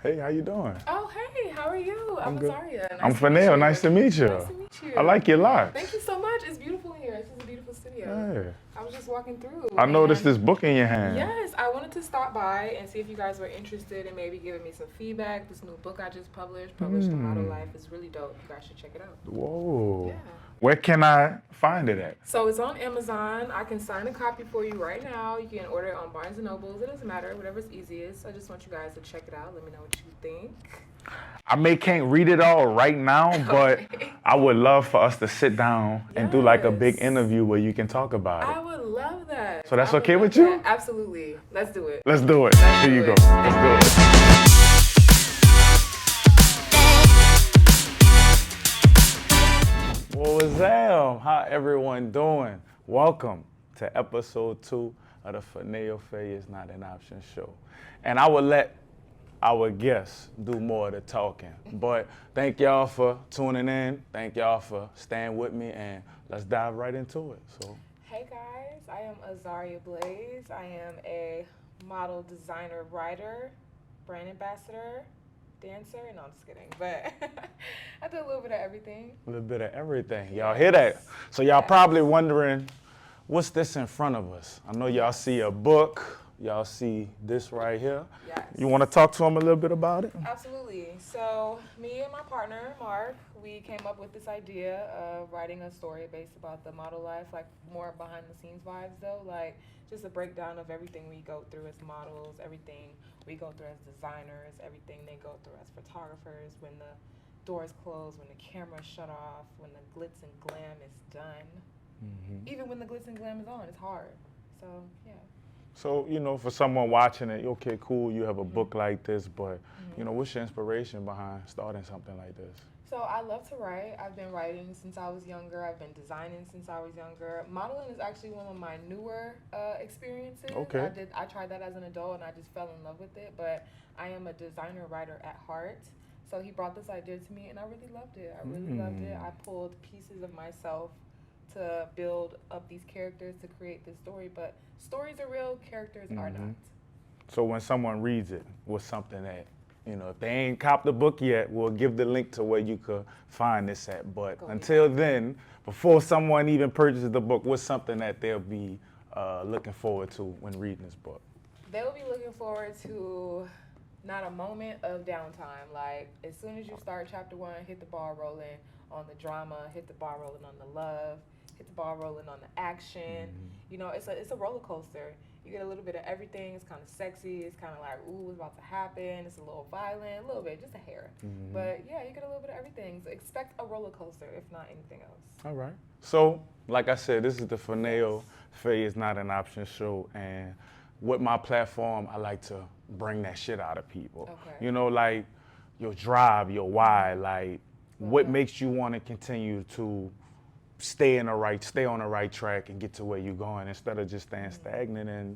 Hey, how you doing? Oh, hey, how are you? I'm good. Azaria. I'm Nice to meet Finao. you. Nice to meet you. Nice to meet you. I like your locks. Thank you so much. It's beautiful here. This is a beautiful studio. Hey. I was just walking through. I noticed and this book in your hand. Yes, I wanted to stop by and see if you guys were interested in maybe giving me some feedback. This new book I just published The Model Life, is really dope. You guys should check it out. Whoa. Yeah. Where can I find it at? So it's on Amazon. I can sign a copy for you right now. You can order it on Barnes & Nobles. It doesn't matter, whatever's easiest. I just want you guys to check it out. Let me know what you think. Can't read it all right now, but Okay. I would love for us to sit down and do like a big Yes. interview where you can talk about I it. would love that. So that's I would okay love with you? that. Absolutely. Let's do it. Let's do it. Here you do go. it. Let's do it. What's up? How everyone doing? Welcome to episode 2 of the Finao Is Not an Option show. And I will let our guests do more of the talking. But thank y'all for tuning in. Thank y'all for staying with me, and let's dive right into it. So, Hey guys, I am Azaria Blaze. I am a model, designer, writer, brand ambassador, dancer. No, I'm just kidding. But I do a little bit of everything. a little bit of everything. Y'all hear that? So y'all Yes. probably wondering, what's this in front of us? I know y'all see a book. Y'all see this right here. Yes. You want to talk to them a little bit about it? Absolutely. So me and my partner, Mark, we came up with this idea of writing a story based about the model life, like more behind the scenes vibes though, like just a breakdown of everything we go through as models, everything we go through as designers, everything they go through as photographers, when the doors close, when the camera's shut off, when the glitz and glam is done. Even when the glitz and glam is on, it's hard. So, yeah. So, for someone watching it, okay, cool, you have a book like this, but, what's your inspiration behind starting something like this? So I love to write. I've been writing since I was younger. I've been designing since I was younger. Modeling is actually one of my newer experiences. Okay. I tried that as an adult and I just fell in love with it. But I am a designer writer at heart. So he brought this idea to me and I really loved it. I really loved it. I pulled pieces of myself to build up these characters to create this story. But stories are real, characters are not. So when someone reads it, what's something that, if they ain't copped the book yet, we'll give the link to where you could find this at. But until then, before someone even purchases the book, what's something that they'll be looking forward to when reading this book? They'll be looking forward to not a moment of downtime. Like, as soon as you start chapter 1, hit the ball rolling on the drama, hit the ball rolling on the love, hit the ball rolling on the action. It's a roller coaster. You get a little bit of everything. It's kind of sexy. It's kind of like, ooh, what's about to happen? It's a little violent, a little bit, just a hair. But yeah, you get a little bit of everything. So expect a roller coaster, if not anything else. All right. So, like I said, this is the Finao Is Not an Option show, and with my platform, I like to bring that shit out of people. Okay. Like your drive, your why, like what makes you want to continue to stay on the right track and get to where you're going instead of just staying stagnant and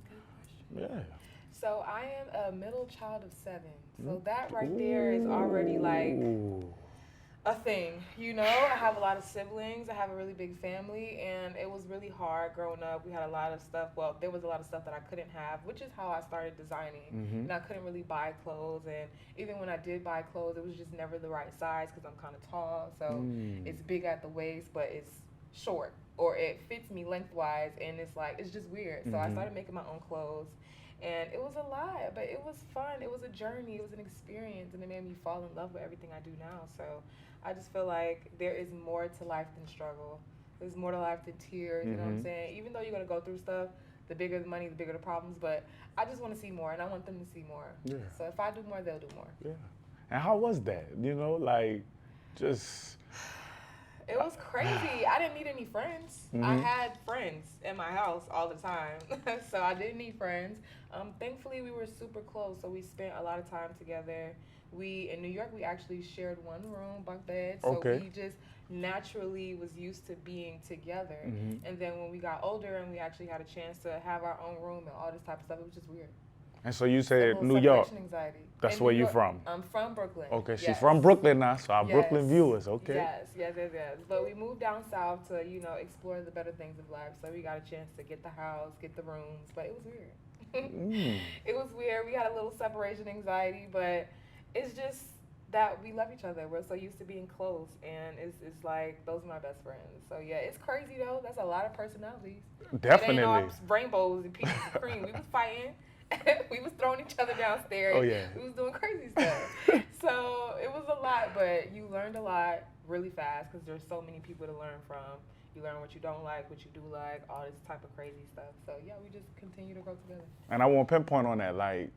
So I am a middle child of 7. So that right there is already like a thing. I have a lot of siblings. I have a really big family, and it was really hard growing up. We had a lot of stuff. Well, there was a lot of stuff that I couldn't have, which is how I started designing. And I couldn't really buy clothes, and even when I did buy clothes, it was just never the right size because I'm kind of tall. So it's big at the waist, but it's short, or it fits me lengthwise, and it's just weird. So I started making my own clothes, and it was a lot, but it was fun. It was a journey. It was an experience, and it made me fall in love with everything I do now. So I just feel like there is more to life than struggle. There's more to life than tears. You know what I'm saying? Even though you're gonna go through stuff, the bigger the money, the bigger the problems. But I just want to see more, and I want them to see more. Yeah. So if I do more, they'll do more. Yeah. And how was that? Just. It was crazy. I didn't need any friends. I had friends in my house all the time. So I didn't need friends. Thankfully, we were super close, so we spent a lot of time together. In New York, we actually shared one room, bunk bed. So we just naturally was used to being together. And then when we got older and we actually had a chance to have our own room and all this type of stuff, it was just weird. And so you said New York. That's where you're from. I'm from Brooklyn. Okay, she's from Brooklyn now, so our Brooklyn viewers, okay. Yes. But we moved down south to, explore the better things of life. So we got a chance to get the house, get the rooms, but it was weird. It was weird. We had a little separation anxiety, but it's just that we love each other. We're so used to being close, and it's like those are my best friends. So yeah, it's crazy though. That's a lot of personalities. Definitely. It ain't all rainbows and pieces of cream. We was fighting. We was throwing each other downstairs. Oh yeah. We was doing crazy stuff. So it was a lot, but you learned a lot really fast because there's so many people to learn from. You learn what you don't like, what you do like, all this type of crazy stuff. So yeah, we just continue to grow together. And I want to pinpoint on that, like,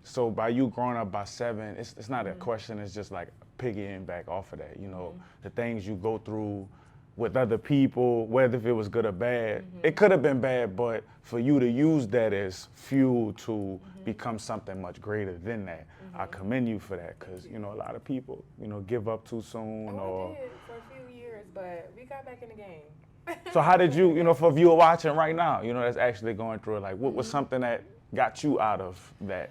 so by you growing up by 7, it's not a question, it's just like piggying back off of that, you know, the things you go through with other people, whether if it was good or bad. It could have been bad, but for you to use that as fuel to become something much greater than that, I commend you for that, because, you know, a lot of people, you know, give up too soon. I did for a few years, but we got back in the game. So how did you, you know, for a viewer watching right now, you know, that's actually going through it, like, what was something that got you out of that?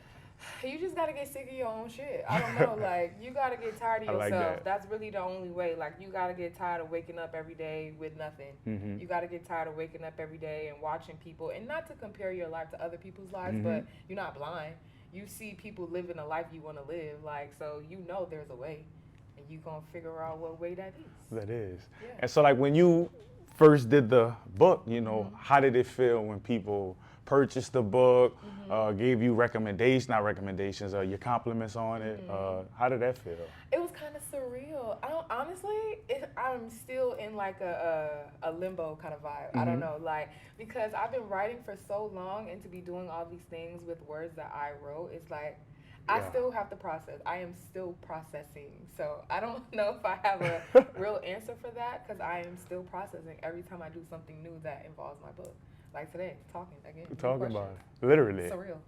You just gotta get sick of your own shit. I don't know, like, you gotta get tired of yourself. Like that. That's really the only way. Like, you gotta get tired of waking up every day with nothing. You gotta get tired of waking up every day and watching people, and not to compare your life to other people's lives, but you're not blind. You see people living a life you wanna live, like, so you know there's a way, and you gonna figure out what way that is. That is. Yeah. And so, like, when you first did the book, you know, how did it feel when people purchased the book, gave you recommendations, not recommendations, your compliments on it? How did that feel? It was kind of surreal. I'm still in like a limbo kind of vibe. I don't know, like, because I've been writing for so long, and to be doing all these things with words that I wrote, it's like, I still have to process. I am still processing. So I don't know if I have a real answer for that, because I am still processing every time I do something new that involves my book. Like today, talking again. Talking about it. Literally. Surreal.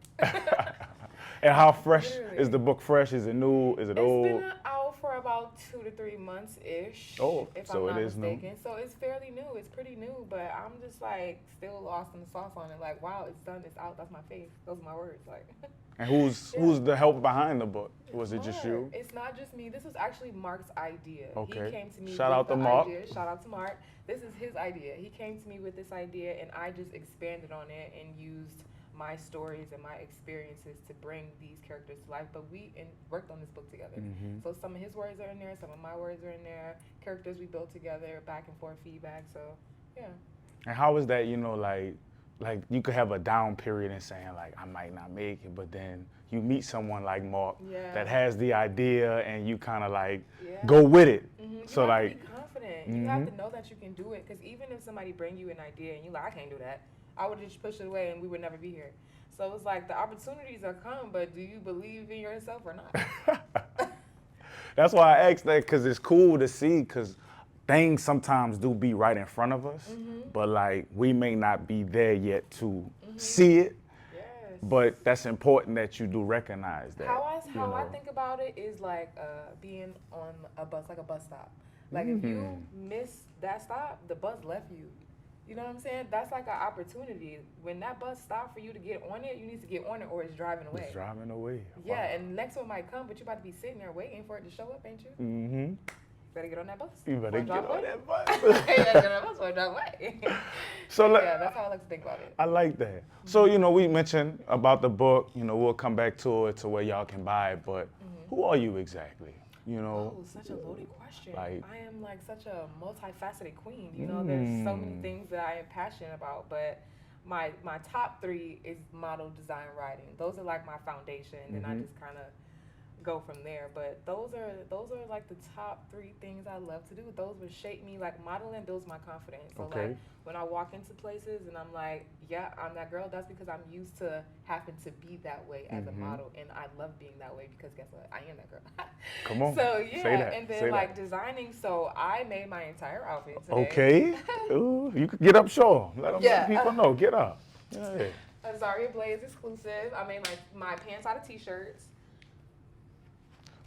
And how fresh is the book? Fresh? Is it new? Is it old? It's been out for about 2 to 3 months-ish. Oh, if so I'm not it is mistaken. new. So it's fairly new. It's pretty new, but I'm just like still lost in the sauce on it. Like, wow, it's done. It's out. That's my face. Those are my words. Like. And who's the help behind the book? Was it just you? It's not just me. This was actually Mark's idea. Okay. He came to me Shout with out to the Mark. idea. Shout out to Mark. This is his idea. He came to me with this idea, and I just expanded on it and used my stories and my experiences to bring these characters to life. But we worked on this book together. So some of his words are in there, some of my words are in there. Characters we built together, back and forth feedback. So, yeah. And how was that, you know, like you could have a down period and saying like, I might not make it, but then you meet someone like Mark that has the idea, and you kind of like go with it. So you have like, to be confident. You have to know that you can do it, because even if somebody bring you an idea and you're like, I can't do that, I would just push it away and we would never be here. So it's like the opportunities are come, but do you believe in yourself or not? That's why I asked that, because it's cool to see, because things sometimes do be right in front of us, but like we may not be there yet to see it. Yes. But that's important that you do recognize that. How I think about it is like being on a bus, like a bus stop. Like if you miss that stop, the bus left you. You know what I'm saying? That's like an opportunity. When that bus stopped for you to get on it, you need to get on it, or it's driving away. It's driving away. Yeah, Wow. and the next one might come, but you're about to be sitting there waiting for it to show up, ain't you? Better get on that bus. You better get on that bus. You better get on that bus or drive away. So Yeah, that's how I like to think about it. I like that. So, you know, we mentioned about the book, you know, we'll come back to it to where y'all can buy it, but who are you exactly? You know? Oh, such a loaded question. Like, I am like such a multifaceted queen. You know, there's so many things that I am passionate about, but my top 3 is model, design, writing. Those are like my foundation, and I just kind of go from there. But those are like the top 3 things I love to do. Those would shape me. Like modeling builds my confidence. So like when I walk into places and I'm like, yeah, I'm that girl, that's because I'm used to having to be that way as a model, and I love being that way, because guess what? I am that girl. Come on. So yeah, Say that. and then Say like that. designing, so I made my entire outfit today. Okay. Ooh, you can get up, sure. Let people know. Get up. Yeah. Azaria Blaze exclusive. I made my pants out of t-shirts.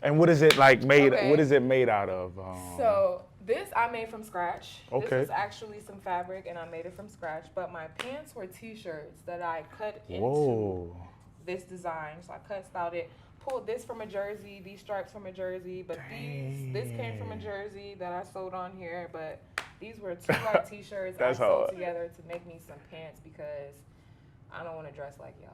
And what is it like made? Okay. What is it made out of? So this I made from scratch. Okay. This is actually some fabric, and I made it from scratch. But my pants were t-shirts that I cut into this design. So I cut, styled it, pulled this from a jersey, these stripes from a jersey, but this came from a jersey that I sewed on here. But these were 2 white t-shirts I sewed together to make me some pants, because I don't want to dress like y'all.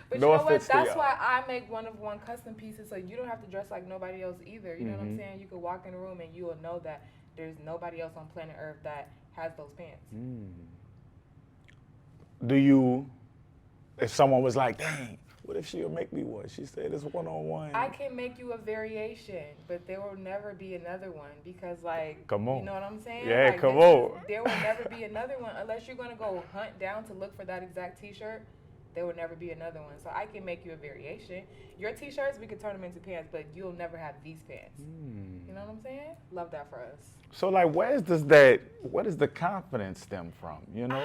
But you know what? That's why I make one-of-one custom pieces, so you don't have to dress like nobody else either. You know what I'm saying? You could walk in a room and you will know that there's nobody else on planet Earth that has those pants. Do you, if someone was like, dang, what if she'll make me one? She said it's one-on-one. I can make you a variation, but there will never be another one because, like, come on. You know what I'm saying? Yeah, like, come on. There will never be another one unless you're going to go hunt down to look for that exact T-shirt. There will never be another one. So I can make you a variation. Your T-shirts, we could turn them into pants, but you'll never have these pants. You know what I'm saying? Love that for us. So, like, where does the confidence stem from, you know?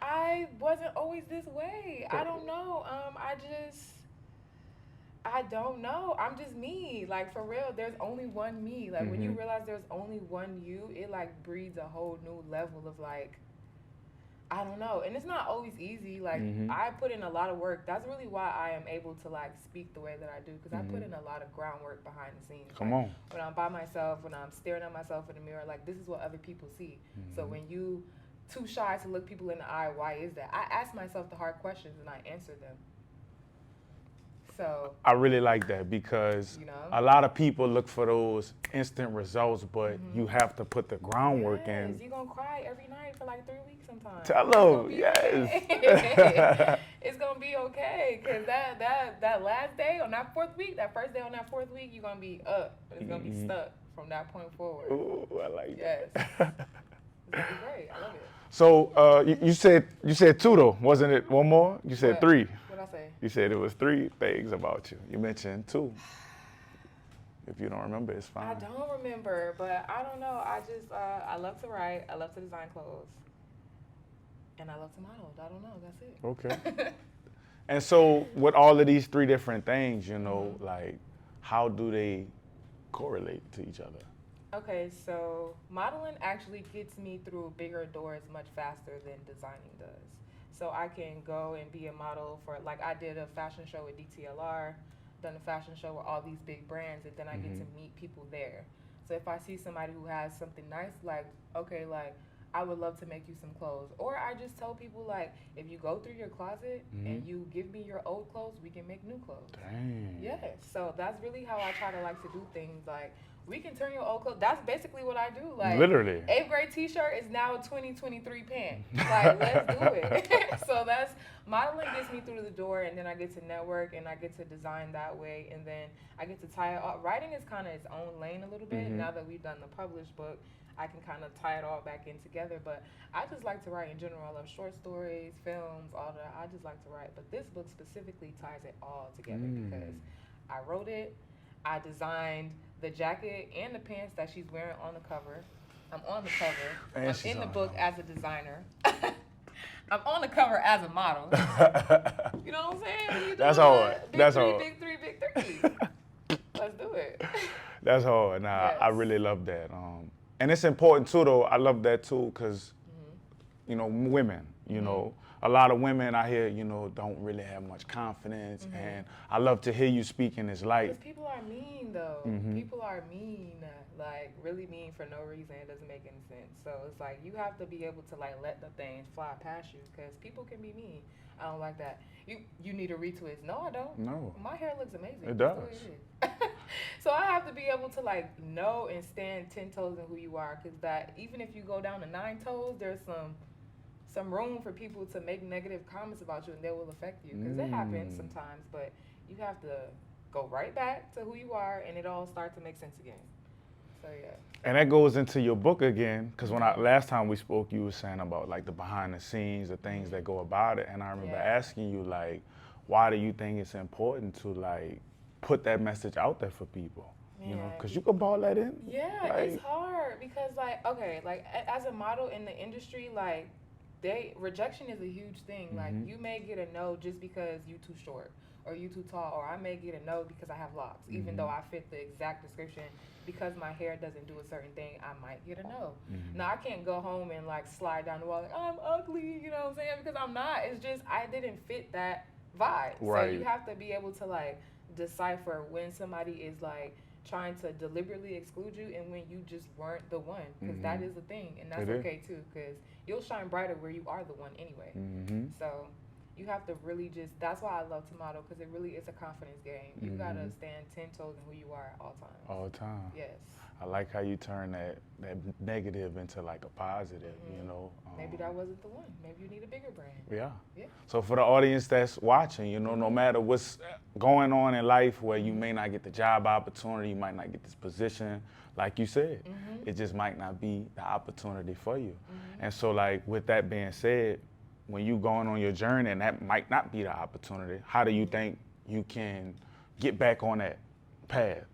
I wasn't always this way. I don't know. I don't know. I'm just me. Like, for real, there's only one me. Like, when you realize there's only one you, it, like, breeds a whole new level of, like, I don't know. And it's not always easy. Like, I put in a lot of work. That's really why I am able to, like, speak the way that I do. Because I put in a lot of groundwork behind the scenes. Come like, on. When I'm by myself, when I'm staring at myself in the mirror, like, this is what other people see. So when you too shy to look people in the eye, why is that? I ask myself the hard questions and I answer them. So I really like that because a lot of people look for those instant results, but you have to put the groundwork in. You're going to cry every night for like 3 weeks sometimes. Tell them, yes. Okay. It's going to be okay because that last day on that fourth week, that first day on that fourth week, you're going to be up. But it's going to be stuck from that point forward. Ooh, I like that. Yes. It's going to be great. I love it. So you said two though, wasn't it? One more? You said three. What did I say? You said it was three things about you. You mentioned two. If you don't remember, it's fine. I don't remember, but I don't know. I just I love to write. I love to design clothes, and I love to model. I don't know. That's it. Okay. And so with all of these three different things, you know, like how do they correlate to each other? Okay, so modeling actually gets me through bigger doors much faster than designing does. So I can go and be a model for, like, I did a fashion show with DTLR, done a fashion show with all these big brands, and then I get to meet people there. So if I see somebody who has something nice, like, okay, like, I would love to make you some clothes. Or I just tell people, like, if you go through your closet and you give me your old clothes, we can make new clothes. Dang. Yes, so that's really how I try to like to do things. Like, we can turn your old clothes. That's basically what I do. Like, literally, 8th grade T-shirt is now a 2023 pant. Like, let's do it. So that's modeling gets me through the door, and then I get to network and I get to design that way, and then I get to tie it all. Writing is kind of its own lane a little bit. Now that we've done the published book, I can kind of tie it all back in together. But I just like to write in general. I love short stories, films, all that. I just like to write. But this book specifically ties it all together because I wrote it, I designed the jacket and the pants that she's wearing on the cover. I'm on the cover. I'm in the book as a designer. I'm on the cover as a model. You know what I'm saying? That's hard. That's hard. Big three. Let's do it. That's hard. Nah, yes. I really love that. And it's important too, though. I love that too, because, you know, women, you know, a lot of women I hear, you know, don't really have much confidence. And I love to hear you speak in this light. Because people are mean, though. People are mean, like really mean for no reason. It doesn't make any sense. So it's like you have to be able to like let the things fly past you because people can be mean. I don't like that. You need a retwist. No, I don't. No. My hair looks amazing. It does. So I have to be able to like know and stand 10 toes in who you are, because that even if you go down to 9 toes, there's some room for people to make negative comments about you and they will affect you, because it happens sometimes, but you have to go right back to who you are and it all starts to make sense again. So yeah. And that goes into your book again, because when last time we spoke, you were saying about like the behind the scenes, the things that go about it, and I remember asking you like, why do you think it's important to like put that message out there for people? You know, because you can ball that in. Yeah, like, it's hard because like, okay, like as a model in the industry, like rejection is a huge thing. Like you may get a no just because you too short or you too tall, or I may get a no because I have locks, even though I fit the exact description. Because my hair doesn't do a certain thing, I might get a no. Now I can't go home and like slide down the wall like I'm ugly, you know what I'm saying? Because I'm not. It's just I didn't fit that vibe. Right. So you have to be able to like decipher when somebody is like trying to deliberately exclude you and when you just weren't the one, because that is a thing, and that's okay too, because you'll shine brighter where you are the one anyway. So You have to really just, that's why I love to model, because it really is a confidence game. You gotta stand 10 toes in who you are at all times. All the time. Yes. I like how you turn that negative into like a positive, you know. Maybe that wasn't the one. Maybe you need a bigger brand. Yeah. Yeah. So for the audience that's watching, you know, no matter what's going on in life, where you may not get the job opportunity, you might not get this position, like you said, it just might not be the opportunity for you. And so, like, with that being said, when you going on your journey and that might not be the opportunity, how do you think you can get back on that path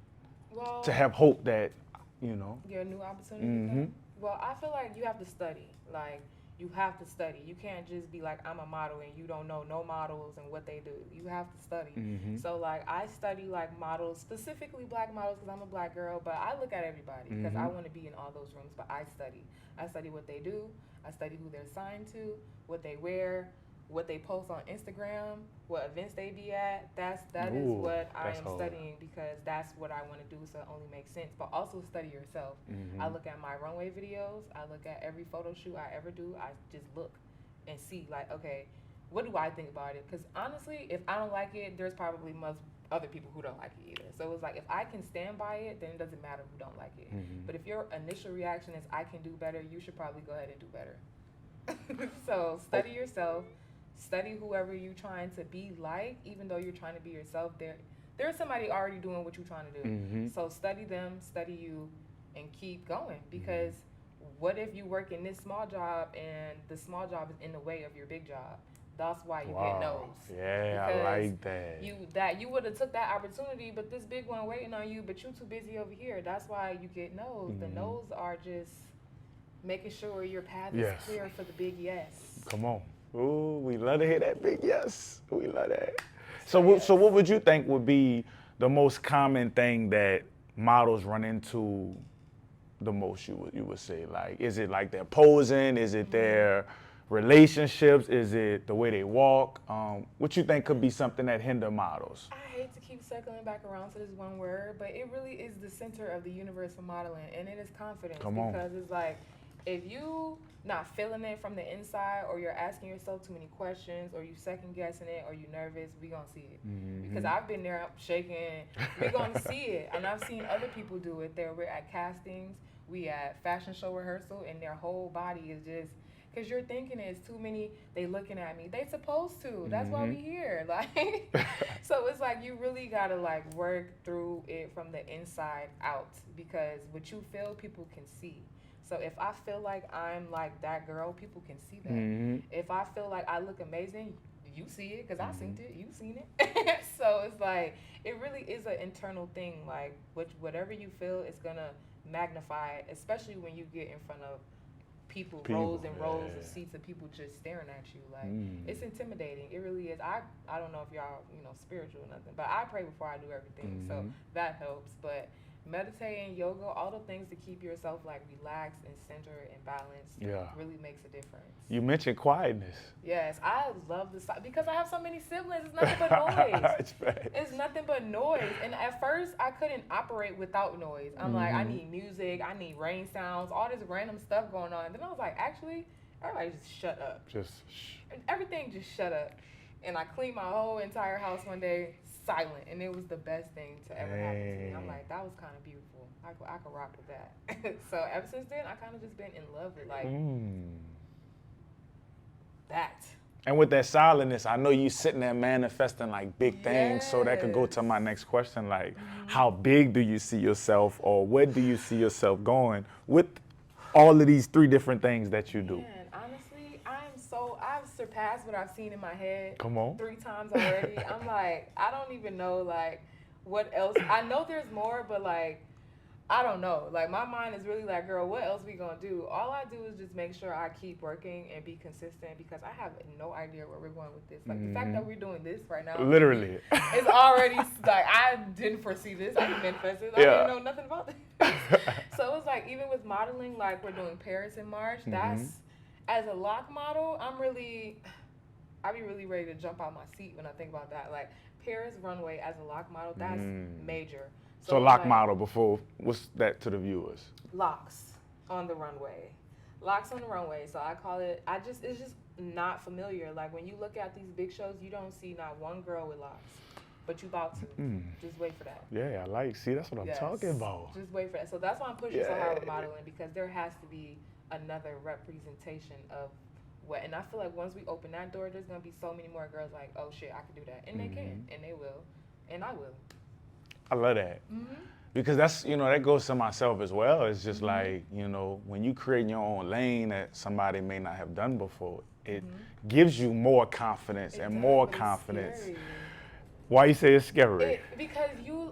to have hope that, you know? Your new opportunity. Well, I feel like you have to study. Like, you have to study. You can't just be like, I'm a model and you don't know no models and what they do. You have to study. So, like, I study, like, models, specifically black models because I'm a black girl, but I look at everybody because I want to be in all those rooms, but I study. I study what they do. I study who they're signed to, what they wear, what they post on Instagram, what events they be at. That is what I am studying, because that's what I want to do, so it only makes sense. But also study yourself. I look at my runway videos. I look at every photo shoot I ever do. I just look and see, like, okay, what do I think about it? Because honestly, if I don't like it, there's probably other people who don't like it either. So it's like, if I can stand by it, then it doesn't matter who don't like it. But if your initial reaction is I can do better, you should probably go ahead and do better. So study yourself. Study whoever you're trying to be like, even though you're trying to be yourself. There's somebody already doing what you're trying to do. So study them, study you, and keep going. Because what if you work in this small job and the small job is in the way of your big job? That's why you get no's. Yeah, because I like that. You would have took that opportunity, but this big one waiting on you, but you too busy over here. That's why you get no's. The no's are just making sure your path is clear for the big yes. Come on. Ooh, we love to hear that big yes. We love that. So what would you think would be the most common thing that models run into the most, you would say? Like, is it like their posing? Is it their relationships? Is it the way they walk? What you think could be something that hinder models? I hate to keep circling back around to this one word, but it really is the center of the universe for modeling, and it is confidence. Because it's like, if you not feeling it from the inside, or you're asking yourself too many questions, or you second guessing it, or you nervous, we gonna see it. Because I've been there shaking, we're gonna see it. And I've seen other people do it. We're at castings, we at fashion show rehearsal, and their whole body is just, because you're thinking it's too many, they looking at me. They supposed to. That's why we here. Like, so it's like you really gotta like work through it from the inside out, because what you feel, people can see. So if I feel like I'm like that girl, people can see that. If I feel like I look amazing, you see it, because I seen it, you seen it. So it's like, it really is an internal thing. Like, whatever you feel, it's gonna magnify it, especially when you get in front of people rows and rows of seats of people just staring at you. Like, it's intimidating. It really is. I don't know if y'all, spiritual or nothing, but I pray before I do everything. So that helps. But meditating, yoga, all the things to keep yourself like relaxed and centered and balanced really makes a difference. You mentioned quietness. Yes, I love this because I have so many siblings. It's nothing but noise. It's nothing but noise. And at first, I couldn't operate without noise. I'm like, I need music, I need rain sounds, all this random stuff going on. And then I was like, actually, everybody just shut up. Everything just shut up. And I cleaned my whole entire house one day, silent, and it was the best thing to ever happen to me. I'm like, that was kind of beautiful. I could rock with that. So ever since then, I kind of just been in love with like that. And with that silentness, I know you sitting there manifesting like big things. So that could go to my next question, like how big do you see yourself, or where do you see yourself going with all of these 3 different things that you do? Man, honestly, I've surpassed what I've seen in my head. Come on. 3 times already. I'm like, I don't even know like what else. I know there's more, but like, I don't know. Like, my mind is really like, girl, what else we gonna do? All I do is just make sure I keep working and be consistent, because I have no idea where we're going with this. Like, the fact that we're doing this right now. Literally. It's already, like, I didn't foresee this. I didn't manifest this. I didn't know nothing about this. So it's like, even with modeling, like, we're doing Paris in March. That's, as a lock model, I'd be really ready to jump out my seat when I think about that. Like, Paris runway as a lock model, that's major. So lock model, before, what's that to the viewers? Locks on the runway. Locks on the runway. So I call it. It's just not familiar. Like when you look at these big shows, you don't see not one girl with locks, but you about to. Just wait for that. Yeah, see, that's what I'm talking about. Just wait for that. So that's why I'm pushing so hard with modeling, because there has to be another representation of what. And I feel like once we open that door, there's gonna be so many more girls like, oh shit, I can do that, and they can, and they will, and I will. I love that. Because that's, that goes to myself as well. It's just like, when you create your own lane that somebody may not have done before, it gives you more confidence and more confidence. Scary. Why you say it's scary? Because you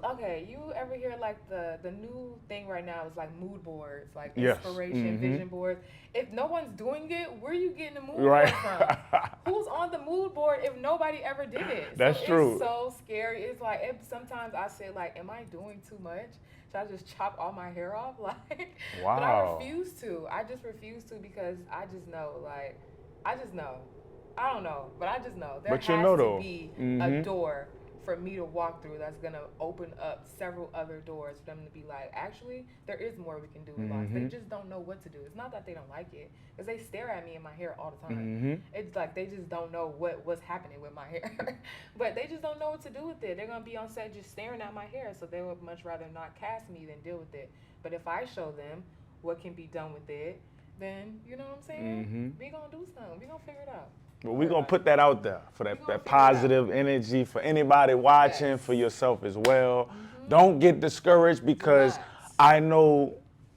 ever hear like the new thing right now is like mood boards, like inspiration, vision boards. If no one's doing it, where are you getting the mood board from? Who's on the mood board if nobody ever did it? That's true. It's so scary. It's like, sometimes I say like, am I doing too much? Should I just chop all my hair off? Like, wow. But I refuse to. I just refuse to, because I just know, like, I don't know, but I just know there has to be a door for me to walk through that's gonna open up several other doors for them to be like, actually, there is more we can do with locks. They just don't know what to do. It's not that they don't like it, because they stare at me in my hair all the time. It's like they just don't know what's happening with my hair. But they just don't know what to do with it. They're gonna be on set just staring at my hair, so they would much rather not cast me than deal with it. But if I show them what can be done with it, then, you know what I'm saying? We gonna do something. We gonna figure it out. But we're going to put that out there for that positive energy for anybody watching, for yourself as well. Don't get discouraged, because I know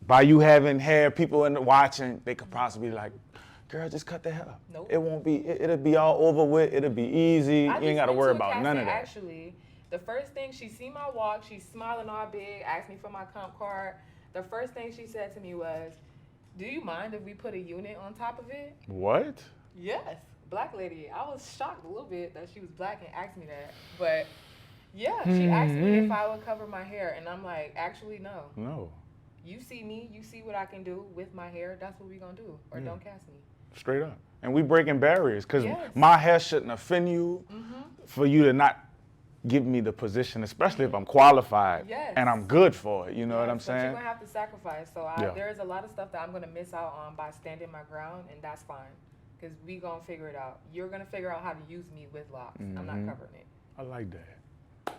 by you having hair, people watching, they could possibly be like, girl, just cut the hair. Nope. It won't be, it'll be all over with. It'll be easy. You ain't got to worry about none of that. Actually, the first thing, she seen my walk, she's smiling all big, asked me for my comp card. The first thing she said to me was, do you mind if we put a unit on top of it? What? Yes. Black lady. I was shocked a little bit that she was black and asked me that. But yeah, she asked me if I would cover my hair, and I'm like, actually, no. No. You see me, you see what I can do with my hair, that's what we gonna do. Or don't cast me. Straight up. And we breaking barriers, because my hair shouldn't offend you for you to not give me the position, especially if I'm qualified and I'm good for it. You know what I'm saying? You're gonna have to sacrifice. So there is a lot of stuff that I'm gonna miss out on by standing my ground, and that's fine. Because we gonna figure it out. You're gonna figure out how to use me with locks. I'm not covering it. I like that.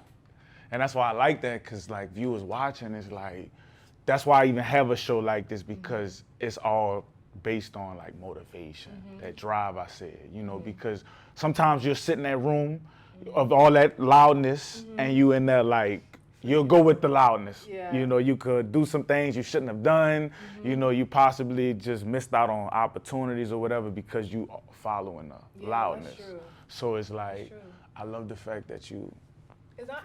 And that's why I like that, because like viewers watching, it's like, that's why I even have a show like this, because it's all based on like motivation, that drive I said, because sometimes you're sitting in that room of all that loudness and you in there like, you'll go with the loudness. Yeah. You could do some things you shouldn't have done. You possibly just missed out on opportunities or whatever because you following the loudness. That's true. So it's like, I love the fact that you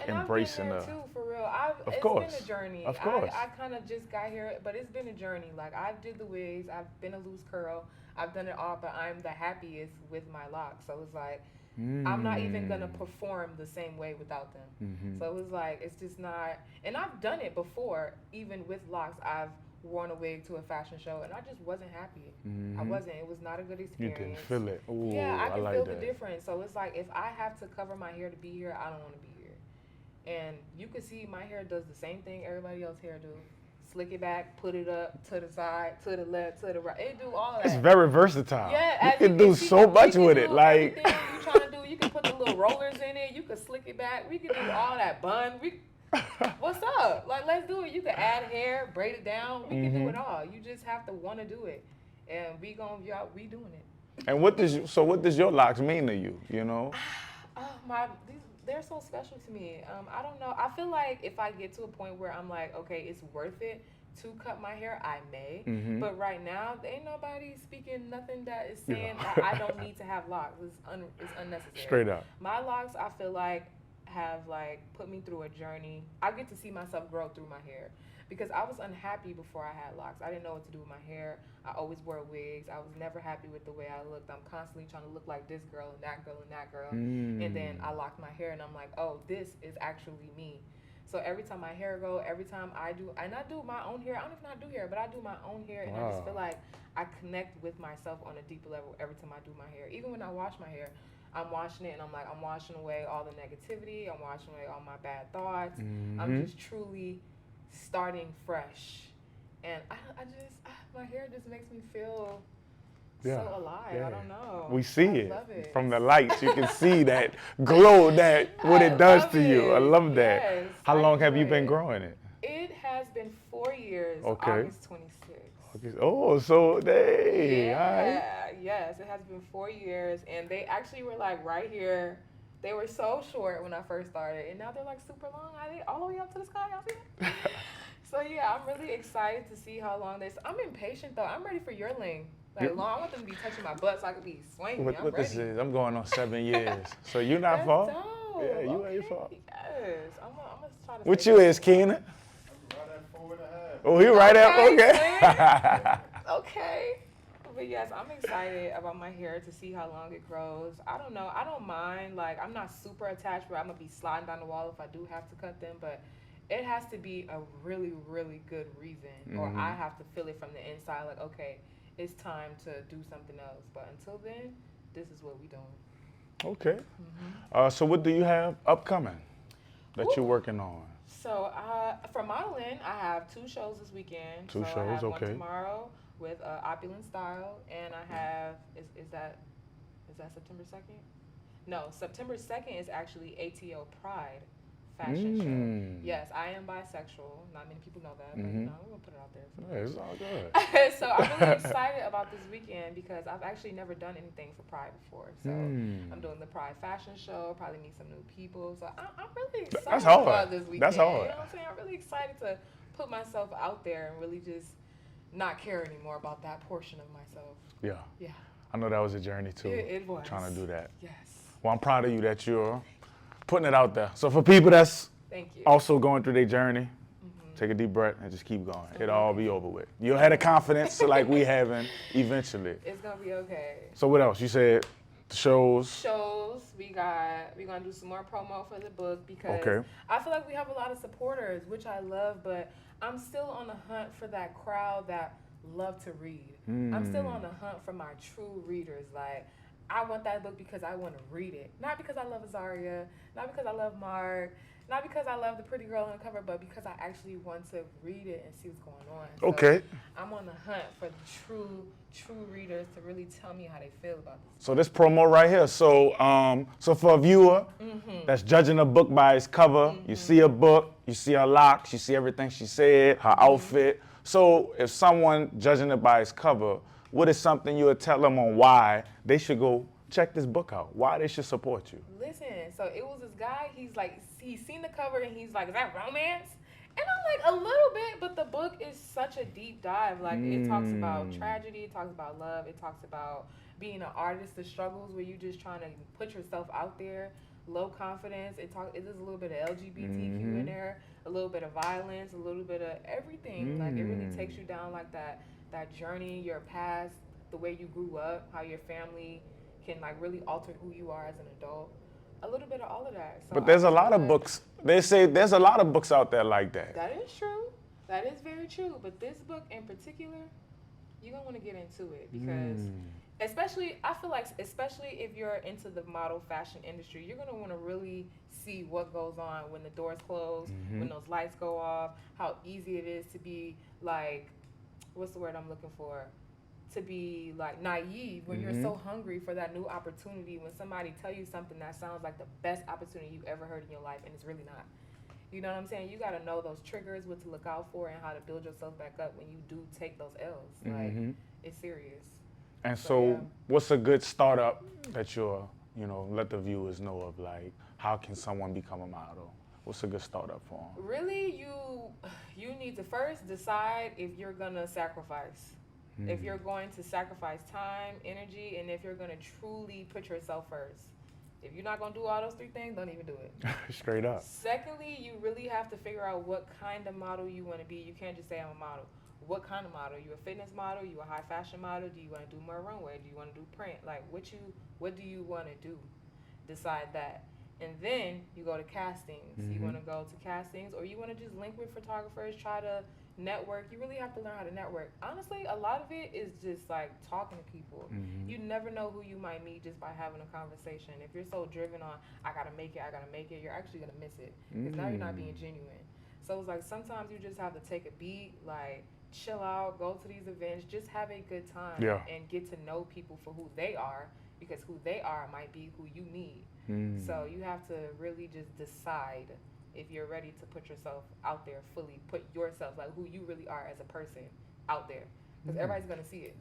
embracing it too, for real. It's been a journey. Of course. I kind of just got here, but it's been a journey. Like, I did the wigs, I've been a loose curl, I've done it all, but I'm the happiest with my locks. So it's like, I'm not even gonna perform the same way without them. So it was like, it's just not, and I've done it before, even with locks. I've worn a wig to a fashion show and I just wasn't happy. I wasn't. It was not a good experience. You didn't feel it. Ooh, yeah, I can like feel that. the difference. So it's like, if I have to cover my hair to be here, I don't want to be here. And you can see my hair does the same thing everybody else's hair do. Slick it back, put it up, to the side, to the left, to the right. It do all that. It's very versatile. Yeah, you can do so much with it. Like, everything you trying to do, you can put the little rollers in it. You can slick it back. We can do all that bun. What's up? Like, let's do it. You can add hair, braid it down. We can do it all. You just have to want to do it, and we doing it. And what does your locks mean to you? They're so special to me. I don't know. I feel like if I get to a point where I'm like, okay, it's worth it to cut my hair, I may. But right now, ain't nobody speaking nothing that is saying that I don't need to have locks. It's unnecessary. Straight up. My locks, I feel like, have like put me through a journey. I get to see myself grow through my hair. Because I was unhappy before I had locks. I didn't know what to do with my hair. I always wore wigs. I was never happy with the way I looked. I'm constantly trying to look like this girl and that girl and that girl. And then I locked my hair and I'm like, oh, this is actually me. So every time my hair go, every time I do my own hair. I don't know if I do hair, but I do my own hair. And I just feel like I connect with myself on a deeper level every time I do my hair. Even when I wash my hair, I'm washing it and I'm like, I'm washing away all the negativity. I'm washing away all my bad thoughts. I'm just truly starting fresh. And My hair just makes me feel so alive. I don't know. We see I it. love it From the lights. You can see that glow, that what it does to you. I love that. Yes, How long have you enjoy been it. growing it? It has been 4 years, Okay. August 26th. Okay. Oh, so hey, Yeah, all right. yes, it has been 4 years, and they actually were like right here. They were so short when I first started, and now they're like super long. I think all the way up to the sky. Y'all see it? So yeah, I'm really excited to see how long this. I'm impatient though. I'm ready for your length. Like long. I want them to be touching my butt so I could be swinging. What I'm ready. this is? I'm going on 7 years. So you're not That's far. dope. Yeah, you okay. ain't far. Yes, I'm gonna try to. What stay you there. is, Keenan? I'm right at 4.5. Oh, he right up. Okay. Okay. But yes, I'm excited about my hair to see how long it grows. I don't know. I don't mind. Like, I'm not super attached, but I'm going to be sliding down the wall if I do have to cut them. But it has to be a really, really good reason. Or I have to feel it from the inside. Like, okay, it's time to do something else. But until then, this is what we doing. Okay. So what do you have upcoming that you're working on? So for modeling, I have 2 shows this weekend. Two so shows, I have okay. one tomorrow with Opulent Style, and I have is that September 2nd? No, September 2nd is actually ATO Pride fashion show. Yes, I am bisexual. Not many people know that, but no, we're gonna put it out there. Yeah, it's all good. So I'm really excited about this weekend because I've actually never done anything for Pride before. So I'm doing the Pride fashion show, probably meet some new people. So I'm really excited That's hard. about this weekend. That's hard. You know what I'm saying? I'm really excited to put myself out there and really just not care anymore about that portion of myself. Yeah. Yeah. I know that was a journey too. It was. Trying to do that. Yes. Well, I'm proud of you that you're putting it out there. So for people that's Thank you. also going through their journey, take a deep breath and just keep going. It'll all be over with. You'll have the confidence like we having eventually. It's gonna be okay. So what else? You said the shows. We're gonna do some more promo for the book because Okay. I feel like we have a lot of supporters, which I love, but I'm still on the hunt for that crowd that love to read. I'm still on the hunt for my true readers. Like, I want that book because I want to read it. Not because I love Azaria, not because I love Mark, not because I love the pretty girl on the cover, but because I actually want to read it and see what's going on. So Okay. I'm on the hunt for the true readers to really tell me how they feel about this. So this promo right here. So for a viewer that's judging a book by its cover, you see a book, you see her locks, you see everything she said, her outfit. So if someone judging it by its cover, what is something you would tell them on why they should go check this book out? Why they should support you? Listen, so it was this guy, he's seen the cover and he's like, is that romance? And I'm like, a little bit, but the book is such a deep dive. Like, it talks about tragedy, it talks about love, it talks about being an artist, the struggles where you're just trying to put yourself out there, low confidence. It is a little bit of LGBTQ in there, a little bit of violence, a little bit of everything. Like, it really takes you down like that journey, your past, the way you grew up, how your family can like really alter who you are as an adult. A little bit of all of that. So But there's a lot of books. They say there's a lot of books out there like that. That is true. That is very true. But this book in particular, you're gonna want to get into it because especially if you're into the model fashion industry, you're gonna want to really see what goes on when the doors close, when those lights go off, how easy it is to be like, what's the word I'm looking for? To be like naive when you're so hungry for that new opportunity, when somebody tell you something that sounds like the best opportunity you've ever heard in your life and it's really not. You know what I'm saying? You got to know those triggers, what to look out for, and how to build yourself back up when you do take those L's. Like, it's serious. And so what's a good startup that you'll, let the viewers know of? Like, how can someone become a model? What's a good startup for them? Really, you need to first decide if you're going to sacrifice. If you're going to sacrifice time, energy, and if you're going to truly put yourself first. If you're not going to do all those 3 things, don't even do it. Straight up. Secondly, you really have to figure out what kind of model you want to be. You can't just say I'm a model. What kind of model? You a fitness model? You a high fashion model? Do you want to do more runway? Do you want to do print? Like, what do you want to do? Decide that. And then you go to castings. You want to go to castings, or you want to just link with photographers, try to network. You really have to learn how to network. Honestly, a lot of it is just like talking to people. You never know who you might meet just by having a conversation. If you're so driven on, I gotta make it, you're actually gonna miss it. Because now you're not being genuine. So it's like sometimes you just have to take a beat, like chill out, go to these events, just have a good time, Yeah. and get to know people for who they are, because who they are might be who you need. So you have to really just decide if you're ready to put yourself out there fully, put yourself, like who you really are as a person out there, because everybody's gonna see it.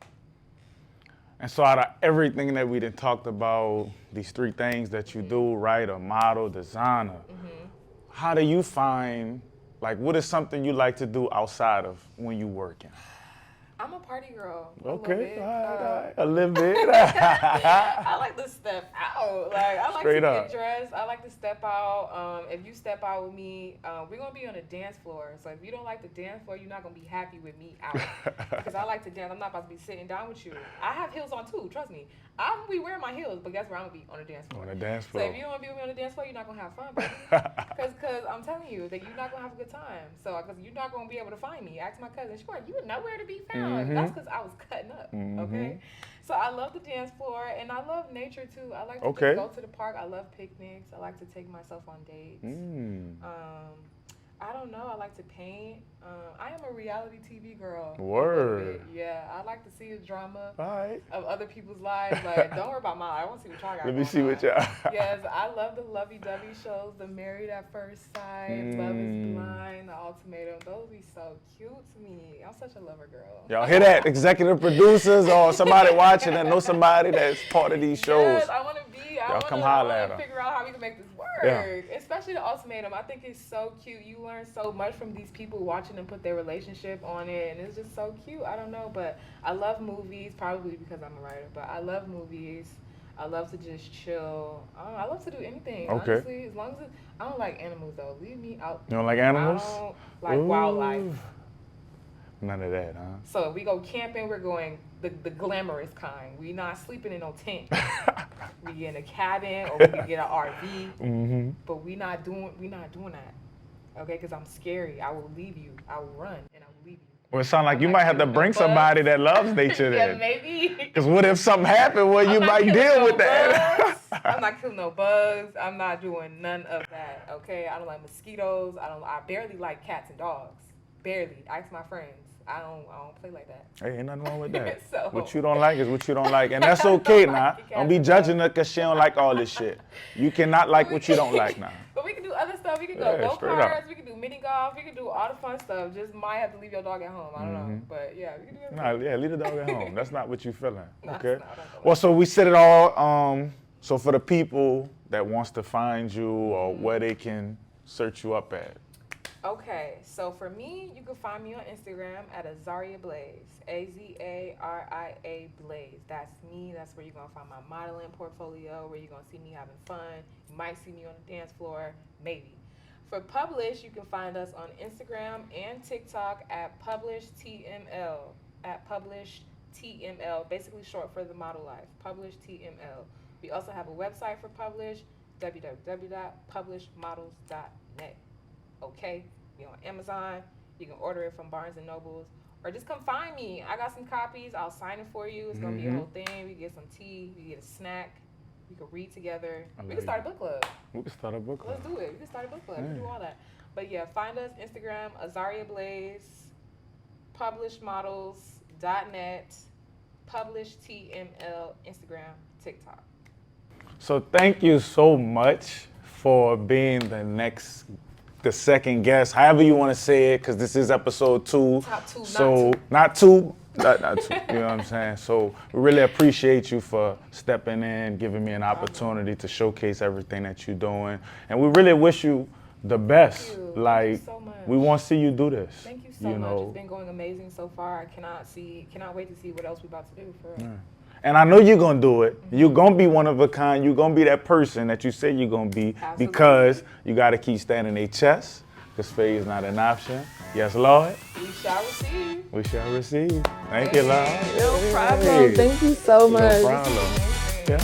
And so out of everything that we done talked about, these three things that you do, writer, model, designer, how do you find, like, what is something you like to do outside of when you working? I'm a party girl. Okay, all right, a little bit. I like to step out. Like, I like Straight to up. get dressed. I like to step out. If you step out with me, we're gonna be on a dance floor. So if you don't like the dance floor, you're not gonna be happy with me out. Because I like to dance. I'm not about to be sitting down with you. I have heels on too. Trust me. I'm gonna be wearing my heels, but guess where I'm gonna be? On the dance floor. On the dance So floor. if you don't want to be with me on the dance floor, you're not gonna have fun, baby. Because I'm telling you that you're not gonna have a good time. So because you're not gonna be able to find me. Ask my cousin. She's like, you would nowhere to be found. That's because I was cutting up. Okay. So I love the dance floor, and I love nature too. I like to just go to the park. I love picnics. I like to take myself on dates. I don't know. I like to paint. I am a reality TV girl. Word. Yeah, I like to see the drama All right. of other people's lives. Like, don't worry about mine. I want to see what y'all got. Let me see what y'all. Yes, I love the lovey-dovey shows, the Married at First Sight, Love is Blind, The Ultimatum. Those be so cute to me. I'm such a lover girl. Y'all hear that? Executive producers or somebody watching that know somebody that's part of these shows. Yes, I want to be. I Y'all come want holler at to 'em. figure out how we can make this work. Yeah. Especially The Ultimatum. I think it's so cute. You learn so much from these people watching them put their relationship on it, and it's just so cute. I don't know, but I love movies, probably because I'm a writer, but I love movies. I love to just chill. I love to do anything, honestly. As long as I don't like animals, though. Leave me out. You don't like animals? I don't like wildlife. None of that, huh? So if we go camping, we're going the glamorous kind. We not sleeping in no tent. We get in a cabin, or we can get an RV. But we not doing that. Okay, because I'm scary. I will leave you. I will run, and I will leave you. Well, it sounds like you might have to bring somebody that loves nature Yeah, then. maybe. Because what if something happened where you might deal with that? I'm not killing no bugs. I'm not doing none of that. Okay, I don't like mosquitoes. I barely like cats and dogs. Barely. Ask my friends. I don't play like that. Hey, ain't nothing wrong with that. So- What you don't like is what you don't like. And that's okay now. Don't be judging her because she don't like all this shit. You cannot like what you don't like now. But we can do other stuff. We can go Straight up. go-karts. We can do mini golf. We can do all the fun stuff. Just might have to leave your dog at home. I don't know. But yeah, we can do everything. Nah, yeah, leave the dog at home. That's not what you feeling. Nah, Okay. it's not. I don't feel Well, so we said it all. So for the people that wants to find you or where they can search you up at. Okay, so for me, you can find me on Instagram at Azaria Blaze, Azaria Blaze. That's me. That's where you're gonna find my modeling portfolio, where you're gonna see me having fun. You might see me on the dance floor, maybe. For Publish, you can find us on Instagram and TikTok at PublishTML, basically short for the model life, PublishTML. We also have a website for Publish, www.publishmodels.net. Okay, we on Amazon. You can order it from Barnes and Nobles, or just come find me. I got some copies. I'll sign it for you. It's gonna be a whole thing. We get some tea. We get a snack. We can read together. We can start a book club. We can start a book club. Let's do it. We can start a book club. We can do all that. But yeah, find us Instagram, Azaria Blaze, PublishModels.net, PublishTML, Instagram, TikTok. So thank you so much for being the second guest, however you want to say it, because this is episode 2. Top 2, so not two. Not two. You know what I'm saying? So we really appreciate you for stepping in, giving me an opportunity to showcase everything that you're doing, and we really wish you the best. Thank you. Like, Thank you so much. we want to see you do this. Thank you so much. It's been going amazing so far. I cannot wait to see what else we're about to do. For real. Yeah. And I know you're going to do it. You're going to be one of a kind. You're going to be that person that you say you're going to be. Absolutely. Because you got to keep standing their chest. Because failure is not an option. Yes, Lord. We shall receive. We shall receive. Thank you, Lord. No problem. Thank you so much. No problem. Yeah.